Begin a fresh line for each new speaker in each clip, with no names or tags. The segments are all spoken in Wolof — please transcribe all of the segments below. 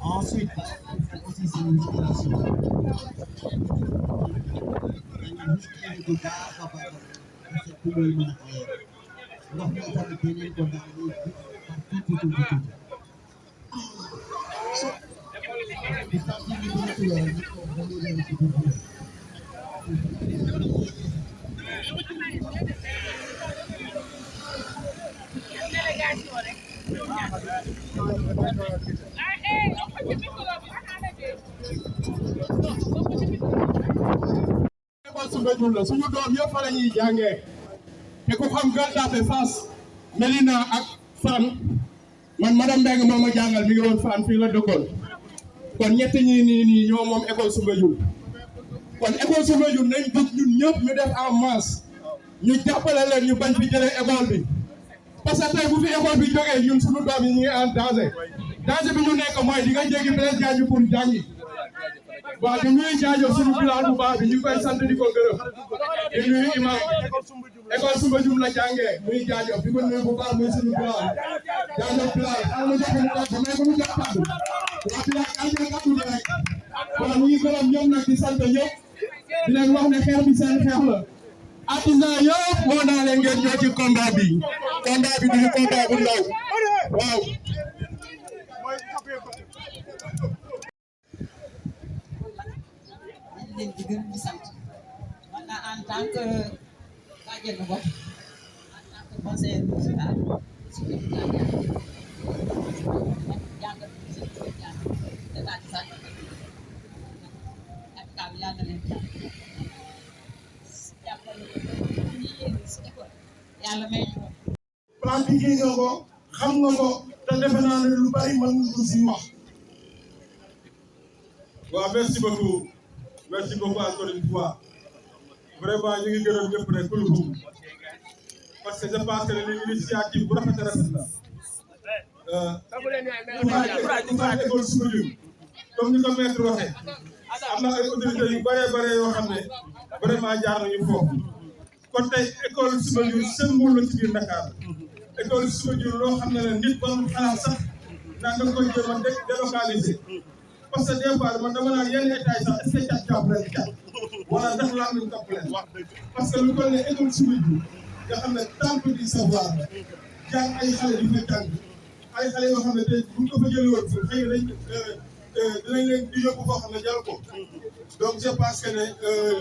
Ensuite, aussi c'est une inspiration.
suñu doom yëpp fa la ñuy jàngee te ku xam Gueule Tapée Fass Médina ak Fann man madame Mbengue moo ma jàngal mi ngi woon Fann fii la dëkkoon kon ñett ñi nii ñoo moom école Soumbédioune kon école Soumbédioune nañ jóg ñun ñëpp ñu def en masse ñu jàppale leen ñu bañ fi jëlee école bi parce que tey bu fi école bi jógee ñun suñu doom yi ñu ngi en danger bi ñu nekk mooy di nga jéggi Blaise Diagne pour jàngi waaw di nuyu jaajëf suñu bilan bu baax bi ñu koy sant di ko gërëm di nuyu imam école Soumbédioune la jàngee muy jaajëf di ko nuyu bu baax muy suñu bilan jaajëf bilan am na jox ñu kàddu mais bu ñu jox kàddu waa bilan am na kàddu bi rek waaw ñu ngi gërëm ñoom nag di sant ñëpp di leen wax ne xeex bi seen xeex la artisan yëpp woo naa leen ngeen ñëw ci combat bi duñu combat bu ndaw waaw
leen di gërëm di sant man na en tant que bàjjenu gox en tant que conseiller municipal suñu jàngal état di sant ak kaw yàlla na leen jàppale ñi yéen si école yàlla may ñu
pratiqué nga ko xam nga ko te defe naa ne lu bari mën nga ko si wax waaw merci beaucoup encore une fois vraiment ñu ngi gërëm ñëpp rek kulubum parce que je pense que l'initiative bu rafet la école Soumbédioune comme ni ko maître waxee am na ay autorités yu bare yoo xam ne vraiment jaar nañu foofu kon tey école Soumbédioune symbole la ci biir Dakar école Soumbédioune loo xam ne la nit ba mu xalaat sax naa nga koy jéem a délocaliser parce que des fois man dama naan yenn état yi sax est-ce que cat jàpp leen cat wala ndax laa leen topp leen parce que lu toll ne école Soumbédioune nga xam ne temple du savoir la jàng ay xale di fa jàng ay xale yoo xam ne tey bu ñu ko fa jëlee woon xëy na dinañ leen di yóbbu foo xam ne jar ko donc je pense que ne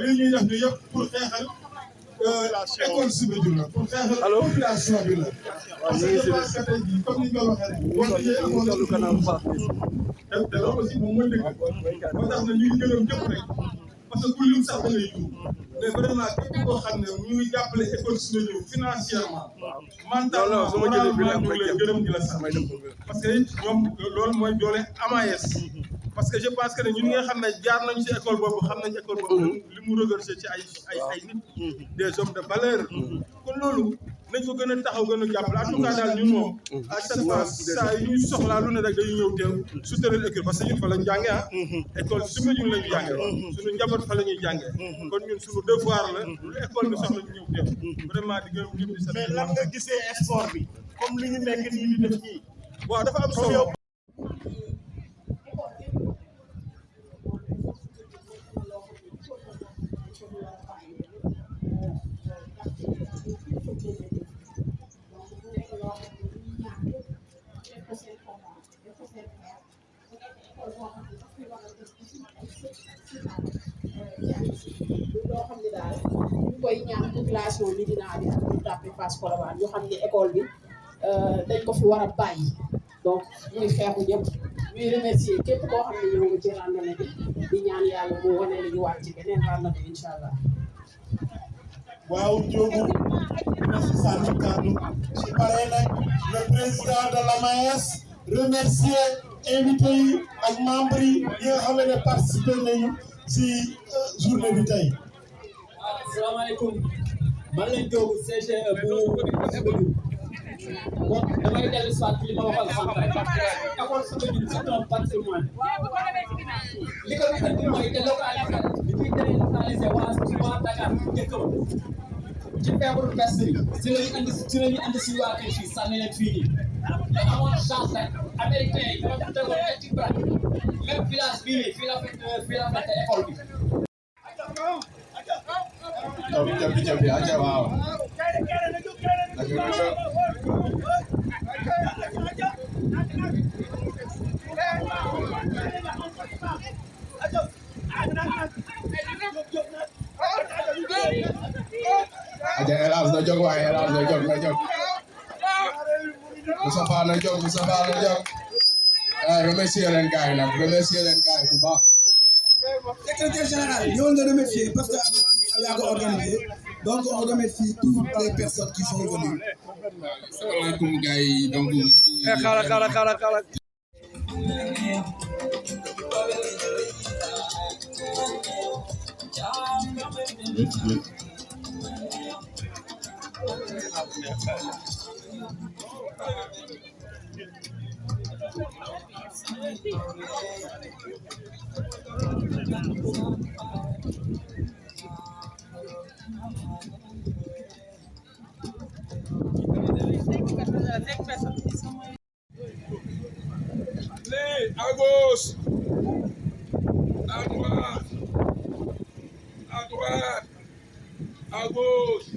lii ñuy def ni yëpp pour xeexal école Soumbédioune la pour xeexal population bi la parce que je pense que tey jii comme ni ñu ko waxee rek boo déggee école te loolu aussi moom mooy dëgg moo tax na ñu ngi gërëm ñëpp rek parce que ku lim sax da ngay juum mais vraiment képp koo xam ne ñu ngi jàppale école Soumbédioune financièrement mentalement moralement ñu ngi lay gërëm di la sax parce que ñoom loolu mooy doole AMAES parce que je pense que ne ñun nga xam ne jaar nañu ci école boobu xam nañu école boobu li mu regorgé ci ay nit des hommes de valeur kon loolu nañ ko gën a taxaw gën a jàppale en tout cas daal ñun moom à chaque fois saa yu ñu soxlaa lu ne rek dañuy ñëw teew soutenir école parce que ñun fa lañ jàngee école Soumbédioune la ñu jàngee suñu njaboot fa la ñuy jàngee kon ñun suñu devoir la lu école bi soxla ñu ñëw teew vraiment di gërëm ñëpp di sant.
mais lan nga gisee sport bi comme li ñu nekk nii di def nii.
waaw dafa am solo.
loo xam ne daal ñu koy ñaan population bi dinaa di ak ñu tàppe Fass Colobane ñu xam ne école bi dañ ko fi war a bàyyi donc muy xeexu ñëpp ñuy remercier képp koo xam ne ñëw nga ci randonnée bi di ñaan yàlla mu wane li ñu waat ci beneen randonnée incha allah.
waaw Ndiogou merci sànni kàddu ci pare nag le président de l'AMAES remercier invité yi ak membres yi nga xam ne participé nañu ci journée bi tey.
asalaamaaleykum man lañ Ndiogou CGE bu Soumbédioune bon damay dellu soit li ma waxal sànq rek école Soumbédioune c'est un patrimoine li ko indi mooy délocaliser li ñuy délocaliser waa Dakar dëkk ba ci feebaru peste bi ci la ñu andi si waa kër fii sànni leen fii nii te amoon chance rek américain yi ñoo tegoon ñetti bras même village bii nii fii la fekk école bi.
Jambi aja waaw. Aja Elas na jóg waaye Elas na jóg Moustapha na jóg remercier leen gars yi nag remercier leen gars yi bu baax.
Secrétaire général ñëwoon nga remercier parce que yaa ko organisé donc on remercie toutes les personnes qui sont venues.
Salaamaaleykum gars yi donc.
Xaaral.
À gauche,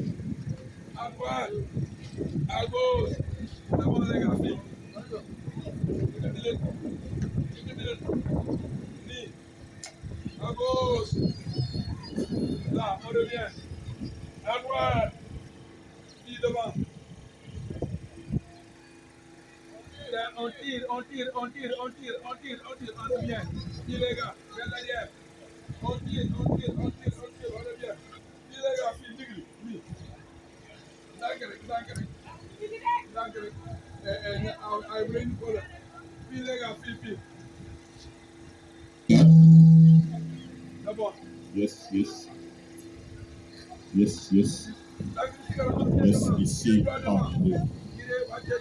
à droite, à gauche, d'abord les gars, filles. À gauche, là, on revient, à droite, fille devant. On tire, on revient. Puis les gars, vers l'arrière. On tire, on revient. Puis les gars, file digli, oui. Danke. I bring color. Puis les gars, file. D'abord.
Yes. Ici.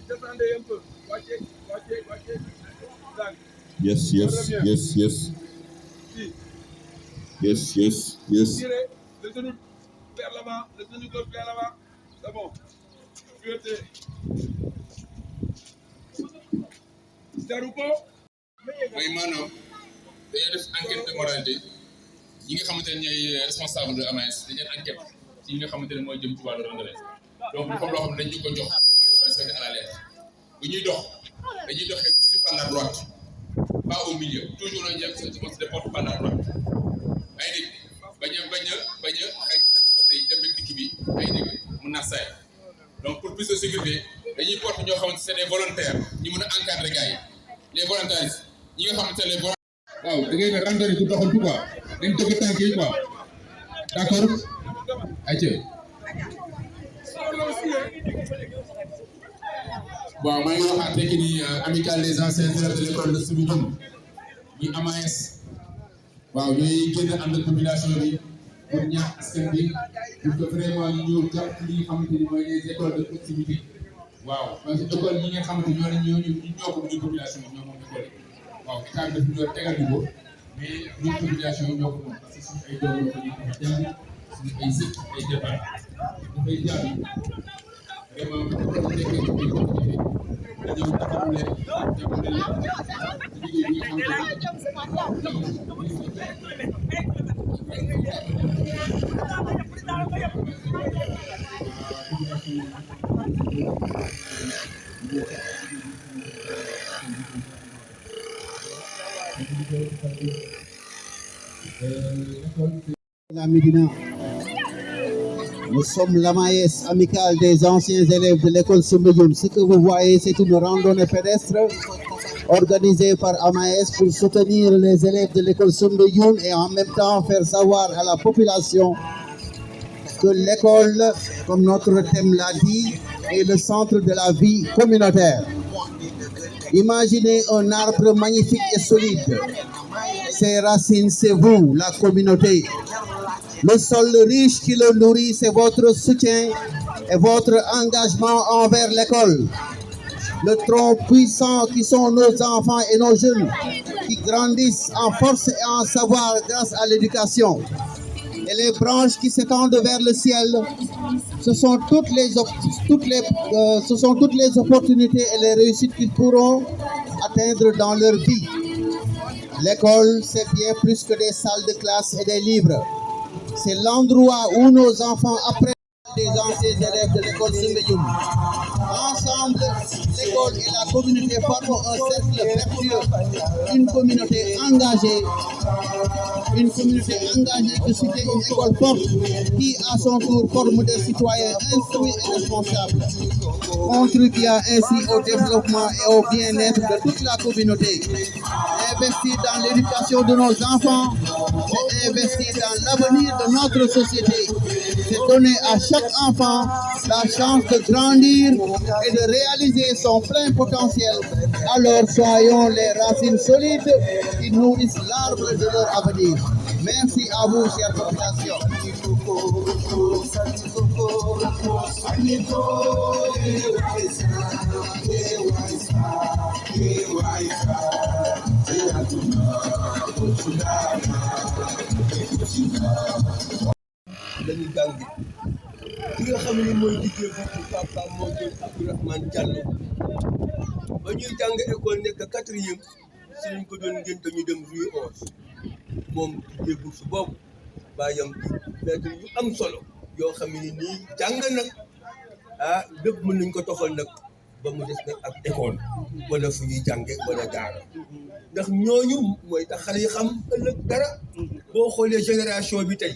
Descendez un peu. Wachez.
Yes.
Tirez, le genou vers l'avant, le genou gauche vers l'avant. C'est bon. Fuyez. Jaruko.
mooy maanaam dañoo def enquête de moralité ñi nga xamante ne ñooy responsable de AMAES dañu leen enquête ci ñi nga xamante ne mooy jëm ci wàllu randonnée donc dafa loo xam ne dañ ñu ko jox te mooy war a respecté à la lettre bu ñuy dox dañuy doxee toujours par la droite pas au milieu toujours on se déporte par la droite ay dégg bañ a xëy tamit oto yi dem rek dikk bi ay dégg mun naa saay donc pour plus de sécurité dañuy porte ñoo xamante c'est des volontaires ñu mën a encadrer gars yi les volontaires ñi nga xamante ne les volontaires waaw da ngay ne randonnée du doxantu quoi dañ dëgg tànk yi quoi d'accord ayca bon maa ngi waxaat rek ni amicale des anciens élèves de l'école de Soumbédioune muy AMAS waaw ñooy génn ànd ak population bi pour ñaax askan bi pour que vraiment ñu ñëw jàpp li nga xamante ni mooy les écoles de proximité waaw parce que école yi nga xamante ñoo ko ñu population bi ñoo moom école yi waaw état bi daf ñu tegal ñu ko mais ñun population yi ñoo ko moom parce que suñu ay doom ñoo ko ñu ko jàng suñu ay sët ay jabar dafay jàng vraiment bu ko nekkee ñu koy jafe dañoo taxawu leen jàppale leen liggéey bi nga xamante
La Médina. Nous sommes l'AMAS, amicale des anciens élèves de l'école Soumbédioune. Ce que vous voyez, c'est une randonnée pédestre organisée par AMAS pour soutenir les élèves de l'école Soumbédioune et en même temps faire savoir à la population que l'école, comme notre thème l'a dit, est le centre de la vie communautaire. Imaginez un arbre magnifique et solide. Ses racines, c'est vous, la communauté. Le sol riche qui le nourrit, c'est votre soutien et votre engagement envers l'école. Le tronc puissant qui sont nos enfants et nos jeunes qui grandissent en force et en savoir grâce à l'éducation. Et les branches qui s'étendent vers le ciel, ce sont toutes les opportunités et les réussites qu'ils pourront atteindre dans leur vie. L'école, c'est bien plus que des salles de classe et des livres. C'est l'endroit où nos enfants apprennent des anciens élèves de l'école Soumbédioune. Ensemble, l'école et la communauté forment un cercle vertueux, une communauté engagée qui soutient une école forte qui, à son tour, forme des citoyens instruits et responsables, contribuant ainsi au développement et au bien-être de toute la communauté. Investir dans l'éducation de nos enfants, c'est investir dans l'avenir de notre société. C'est donner à chaque enfant la chance de grandir et de réaliser son plein potentiel. Alors soyons les racines solides qui nourrissent l'arbre de leur avenir. Merci à vous, chère population.
dañu jàng ki nga xam ne mooy liggéey bu papa moo jël Abdourahmane Diallo ba ñuy jàng école nekk 4e si lañ ko doon ngénte ñu dem rue 11 moom liggéey bu su boobu bàyyam di maître yu am solo yoo xam ne nii jàng nag lépp mën nañ ko toxal nag ba mu des nag ak école wala fu ñuy jànge wala daara ndax ñooñu mooy tax xale yi xam ëllëg dara boo xoolee génération bi tey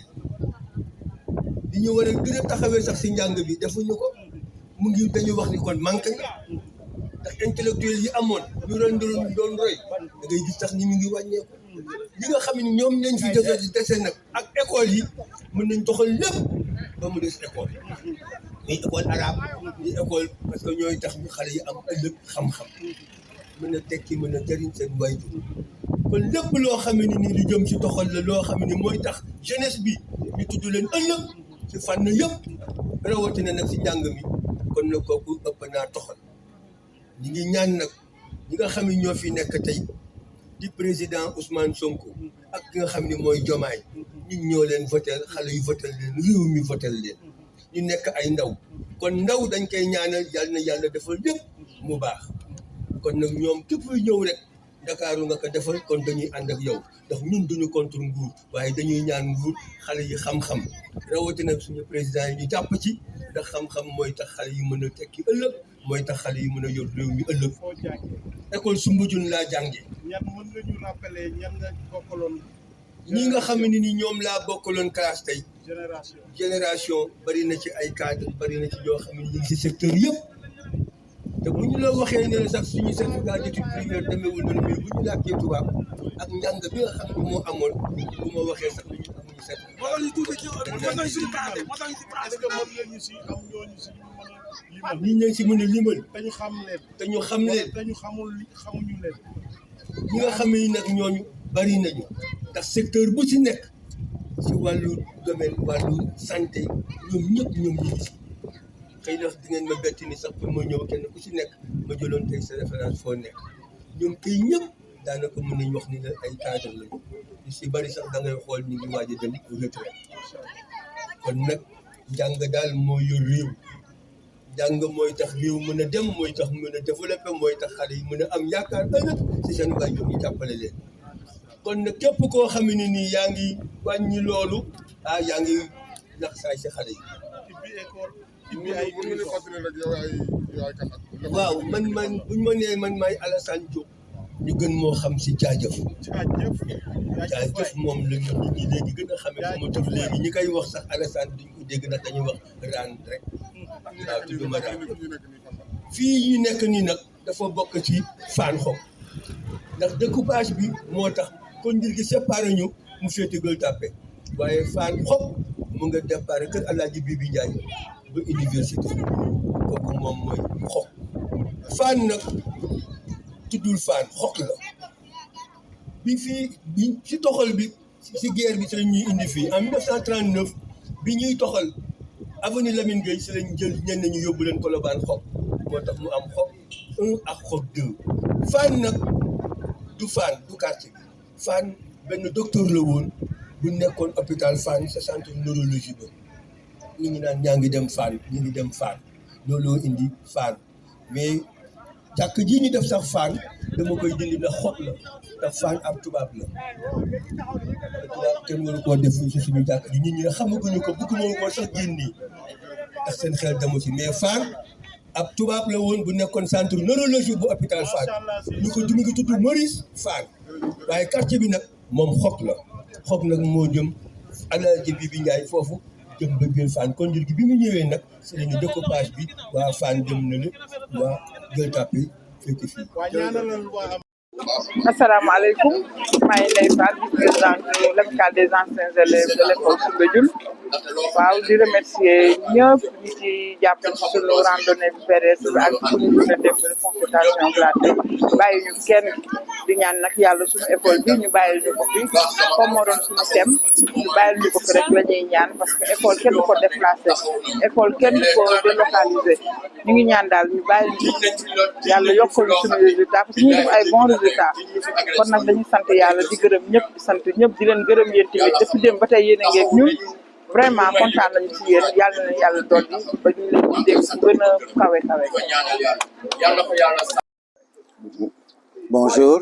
li ñu war a gën a taxawee sax si njàng bi defuñu ko mu ngi dañu wax ni kon manqué na ndax intellectuel yi amoon ñu doon roy da ngay gis tax ni mu ngi wàññeeku li nga xam ne ñoom lañ fi dese nag ak école yi mën nañ toxal lépp ba mu des école muy école arabe muy école parce que ñooy tax ñu xale yi am ëllëg xam-xam mën a tekki mën a jëriñ seen waajur kon lépp loo xam ne ni lu jëm si toxal la loo xam ne mooy tax jeunesse bi ñu tudd leen ëllëg si fànn yëpp rawatina nag si njàng mi kon nag kooku ëpp naa toxal ñi ngi ñaan nag ñi nga xam ne ñoo fi nekk tey di président Ousmane Sonko ak ki nga xam ne mooy Diomaye ñun ñoo leen votel xale yu votel leen réew mi votel leen ñu nekk ay ndaw kon ndaw dañ koy ñaanal yàlla na yàlla defal lépp mu baax kon nag ñoom képp luy ñëw rek Ndakaaru nga ko defal kon dañuy ànd ak yow ndax ñun duñu contre nguur waaye dañuy ñaan nguur xale yi xam-xam rawatina suñu président yi ñu jàpp ci ndax xam-xam mooy tax xale yi mën a tekki ëllëg mooy tax xale yi mën a yor réew mi ëllëg école Soumbédioune laa jànge
ñan mën nga ñu rappeler ñan nga bokkaloon
ñi nga xam ne ni ñoom laa bokkaloon classe tey génération bari na ci ay cadre bari na ci ñoo xam ne ñu ngi si secteur yëpp te bu ñu la waxee ne la sax suñu certificat d'études primaires demeewul noonu mais bu ñu làkkee tubaab ak njàng bi nga xam ne moo amoon bu ma waxee sax ñu amuñu certificat. ñi leen si mën a limal.
te ñu xam leen.
te ñu xam leen.
te ñu xamuñu leen.
ñi nga xam ne nag ñooñu bari nañu ndax secteur bu ci nekk si wàllu domaine wàllu santé ñoom ñëpp ñoom ñu ngi si xëy na di ngeen ma bett ni sax pour ma ñëw kenn ku ci nekk ma jëloon tey sa référence foo nekk ñoom kay ñëpp daanaka mën nañu wax ni ne ay cadre lañu ñu si bari sax da ngay xool ñu ngi waaj a dem retraite kon nag jàng daal moo yor réew jàng mooy tax réew mën a dem mooy tax mën a développé mooy tax xale yi mën a am yaakaar ëllëg si seen waajur ñu jàppale leen kon nag képp koo xam ne nii yaa ngi wàññi loolu yaa ngi nax saay si xale yi. waaw man buñ ma nee man maay Alassane Diop ñu gën moo xam si jaajëf moom la ñu nit ñi léegi gën a xamee fu ma tëf léegi ñi koy wax sax Alassane duñ ko dégg nag dañuy wax raan rek waaw tudduma raan fii ñu nekk nii nag dafa bokk ci Fann Hock ndax découpage bi moo tax kon njër gi séparé ñu mu féete Gueule Tapée waaye Fann Hock mu nga déparé kër Alaaji Bibi Ndiaye ba université kooku moom mooy Hock Fann nag tuddul Fann Hock la bi fii bi ci toxal bi si guerre bi si la ñuy indi fii en 1939 bi ñuy toxal avenue Lamine Gueye si lañ jël ñenn ñu yóbbu leen Colobane Hock moo tax mu am Hock 1 ak Hock 2 Fann nag du Fann du quartier bi Fann benn docteur la woon bu nekkoon hôpital Fann sa centre neurologie ba ñu ngi naan ñaa ngi dem Fann ñu ngi dem Fann looloo indi Fann mais jàkk ji ñu def sax Fann dama koy dindi ndax Hock la ndax Fann ab tubaab la tubaab kenn waru koo def si suñu jàkk ji nit ñi xamaguñu ko bëgguma ko sax génni ndax seen xel demu si mais Fann ab tubaab la woon bu nekkoon centre neurologie bu hôpital Fann ñu ko mu ngi tudd Maurice Fann waaye quartier bi nag moom Hock la Hock nag moo jëm Alaaji Bibi Ndiaye foofu jëm ba biir Fann kon njër gi bi mu ñëwee nag si lañu découpage bi waa Fann dem na le waa Gueule Tapée fekk fii.
asalaamaaleykum maa ngi lay Fall vice-présidente de l'amicale des anciens élèves de l'école Soumbédioune waaw di remercier ñëpp ñi ci jàpp ci suñu randonnée bi pédestre bi ak suñu journée de consultation gratuite bàyyi ñu kenn di ñaan nag yàlla suñu école bi ñu bàyyil ñu ko fi comme moo doon suñu thème ñu bàyyil ñu ko fi rek la ñuy ñaan parce que école kenn du ko déplacé école kenn du ko délocalisé ñu ngi ñaan daal ñu bàyyil ñu yàlla yokkal ñu suñu résultat parce que ñu def ay bons résultats kon nag dañuy sant yàlla di gërëm ñëpp di sant ñëpp di leen gërëm yéen tamit depuis dem ba tey yéen a ngeeg ñun vraiment kontaan nañu ci yéen yàlla na yàlla dolli ba ñu leen di dégg bu gën a kawe.
Bonjour,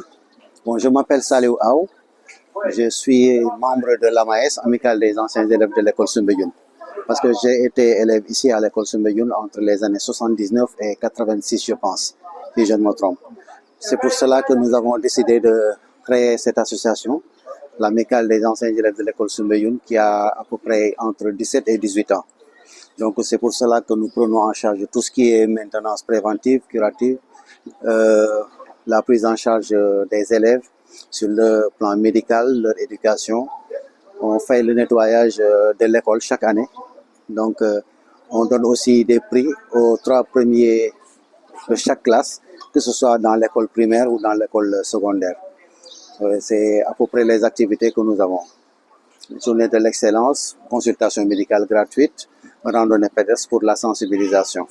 je m'appelle Saliou Aw. Je suis membre de l'AMAES, Amicale des anciens élèves de l'école Soumbédioune. Parce que j'ai été élève ici à l'école Soumbédioune entre les années 79 et 86, je pense, si je ne me trompe. C'est pour cela que nous avons décidé de créer cette association, l'Amicale des anciens élèves de l'école Soumbédioune, qui a à peu près entre 17 et 18 ans. Donc c'est pour cela que nous prenons en charge tout ce qui est maintenance préventive, curative, la prise en charge des élèves sur le plan médical, leur éducation. On fait le nettoyage de l'école chaque année. Donc on donne aussi des prix aux 3 premiers de chaque classe, que ce soit dans l'école primaire ou dans l'école secondaire. C'est à peu près les activités que nous avons. Journée de l'excellence, consultation médicale gratuite, randonnée pédestre pour la sensibilisation.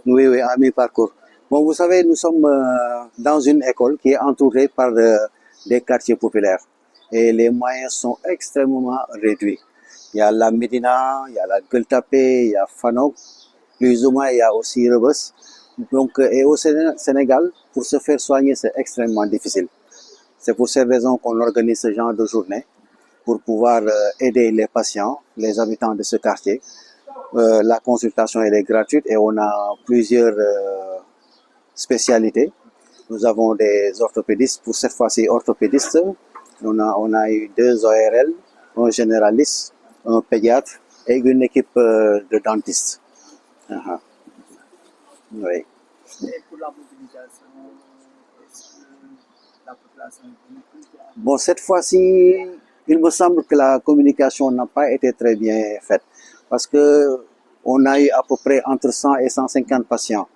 Oui, à mi-parcours. Bon, vous savez, nous sommes dans une école qui est entourée par des quartiers populaires et les moyens sont extrêmement réduits. Il y a la Médina, il y a la Gueule Tapée, il y a Fann Hock, plus ou moins il y a aussi Rebeuss. Donc, et au Sénégal, pour se faire soigner, c'est extrêmement difficile. C'est pour ces raisons qu'on organise ce genre de journée, pour pouvoir aider les patients, les habitants de ce quartier. La consultation elle est gratuite et on a plusieurs spécialités. Nous avons des orthopédistes, pour cette fois-ci orthopédistes. On a eu 2 ORL un généraliste, un pédiatre et une équipe de dentistes. Oui.
Et pour la mobilisation, est-ce que la population est venue?
Bon, cette fois-ci, il me semble que la communication n'a pas été très bien faite parce que on a eu à peu près entre 100 et 150 patients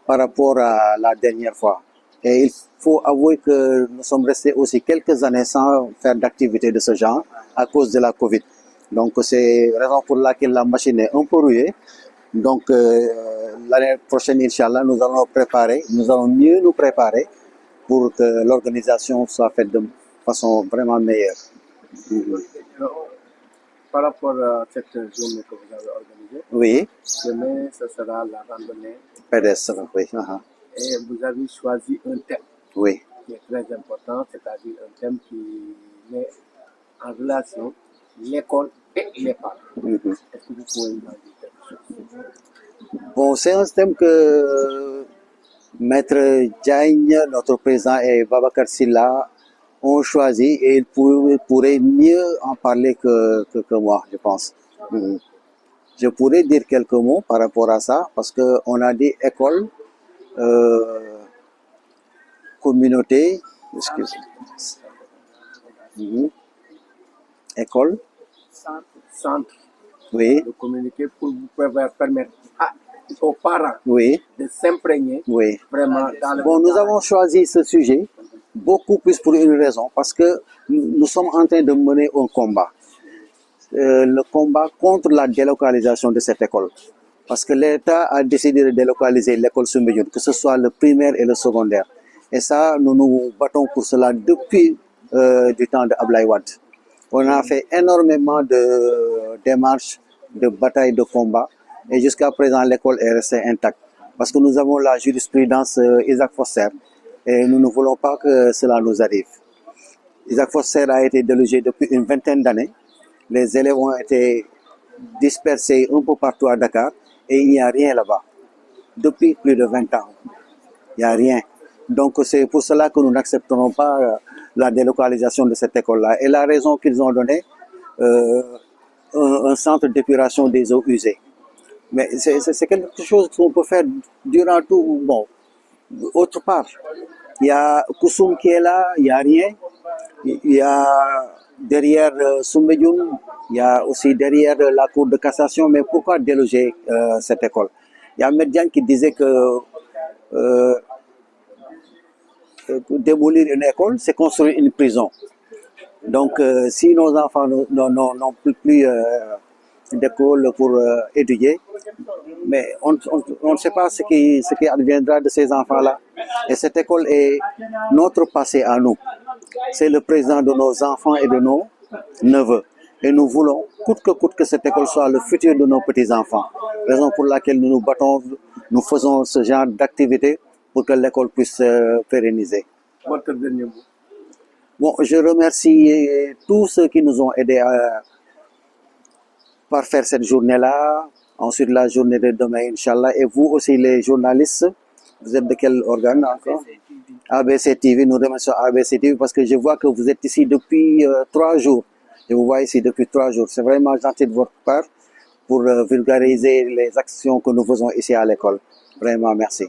par rapport à la dernière fois. Et il faut avouer que nous sommes restés aussi quelques années sans faire d'activité de ce genre à cause de la Covid. Donc c'est la raison pour laquelle la machine est un peu rouillée. Donc l'année prochaine, Inch'Allah, nous allons mieux nous préparer pour que l'organisation soit faite de façon vraiment meilleure.
Par rapport à cette journée que vous avez organisée,
Oui,
demain, ce sera la randonnée.
pédestre, oui.
Et vous avez choisi un thème
Oui.
qui est très important, c'est-à-dire un thème qui met en relation l'école et les parents. Est-ce que vous pouvez nous dire quelque chose?
Bon, c'est un thème que Maître Diagne, notre président, et Babacar Silla ont choisi et ils pourraient mieux en parler que moi, je pense. Je pourrais dire quelques mots par rapport à ça parce qu'on a dit école, communauté, école,
Centre
oui,
de communiquer pour vous permettre aux parents
oui,
de s'imprégner
oui.
vraiment dans le...
Bon, nous avons choisi ce sujet beaucoup plus pour une raison, parce que nous sommes en train de mener un combat. Le combat contre la délocalisation de cette école. Parce que l'État a décidé de délocaliser l'école Soumbédioune, que ce soit le primaire et le secondaire. Et ça, nous nous battons pour cela depuis du temps de Ablaye Wade. On a fait énormément de démarches, de batailles, de combats. Et jusqu'à présent, l'école est restée intacte. Parce que nous avons la jurisprudence Isaac Foster. Et nous ne voulons pas que cela nous arrive. Isaac Foster a été délogé depuis une vingtaine d'années. Les élèves ont été dispersés un peu partout à Dakar. Et il n'y a rien là-bas. Depuis plus de 20 ans. Il n'y a rien. Donc c'est pour cela que nous n'accepterons pas la délocalisation de cette école-là. Et la raison qu'ils ont donnée, un centre d'épuration des eaux usées. Mais c'est quelque chose qu'on peut faire durant tout, bon, autre part. Il y a Koussoum qui est là, il n'y a rien. Il y a derrière Soumbédioune, il y a aussi derrière la cour de cassation. Mais pourquoi déloger cette école? Il y a Mediane qui disait que démolir une école, c'est construire une prison. Donc, si nos enfants n'ont plus d'école pour étudier, mais on ne sait pas ce qui adviendra de ces enfants-là. Et cette école est notre passé à nous. C'est le présent de nos enfants et de nos neveux. Et nous voulons, coûte que cette école soit le futur de nos petits-enfants. Raison pour laquelle nous nous battons, nous faisons ce genre d'activité pour que l'école puisse pérenniser.
Votre dernier mot.
Bon, je remercie tous ceux qui nous ont aidés à faire cette journée-là. Ensuite, la journée de demain, Inch'Allah. Et vous aussi, les journalistes, vous êtes de quel organe encore? ABC TV. Nous remercions ABC TV parce que je vois que vous êtes ici depuis 3 jours. Je vous vois ici depuis 3 jours. C'est vraiment gentil de votre part pour vulgariser les actions que nous faisons ici à l'école. Vraiment, merci.